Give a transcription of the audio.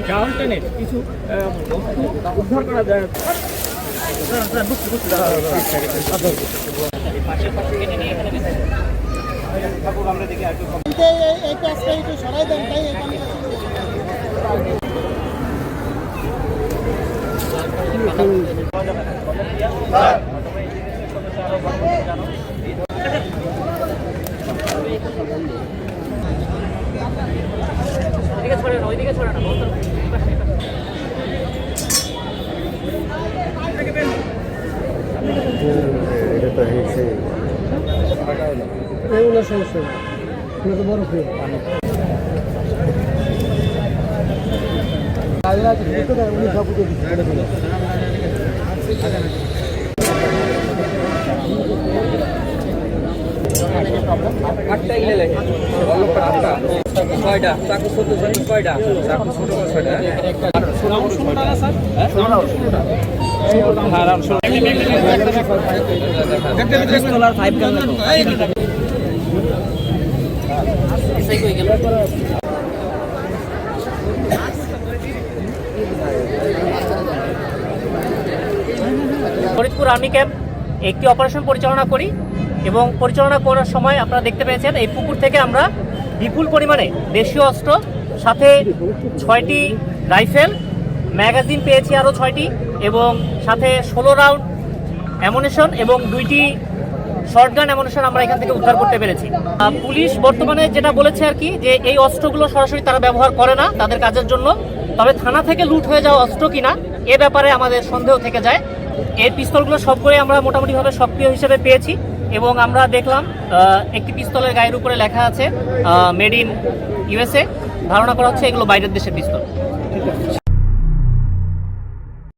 গ্রাউন্ডে কিছু উদ্ধার করা যায়। ওইদিকে ছড়ে না সমস্যা বড় আটটা গেলে ছয়টা চাকু ছোট ছয়টা চাকু ছোট ছয়টা ফরিদপুর আর্মি ক্যাম্প একটি অপারেশন পরিচালনা করি এবং পরিচালনা করার সময় আপনারা দেখতে পেয়েছেন এই পুকুর থেকে আমরা বিপুল পরিমাণে দেশীয় অস্ত্র, সাথে 6টি রাইফেল, ম্যাগাজিন পেয়েছি আরও 6টি, এবং সাথে 16 রাউন্ড অ্যামুনিশন এবং 2টি শর্টগান অ্যামুনিশন আমরা এখান থেকে উদ্ধার করতে পেরেছি। পুলিশ বর্তমানে যেটা বলেছে আর কি, যে এই অস্ত্রগুলো সরাসরি তারা ব্যবহার করে না তাদের কাজের জন্য, তবে থানা থেকে লুট হয়ে যাওয়া অস্ত্র কিনা এ ব্যাপারে আমাদের সন্দেহ থেকে যায়। এই পিস্তলগুলো সবগুলোই আমরা মোটামুটিভাবে সক্রিয় হিসেবে পেয়েছি এবং আমরা দেখলাম একটি পিস্তলের গায়ের উপরে লেখা আছে মেড ইন ইউএসএ। ধারণা করা হচ্ছে এগুলো বাইরের দেশের পিস্তল।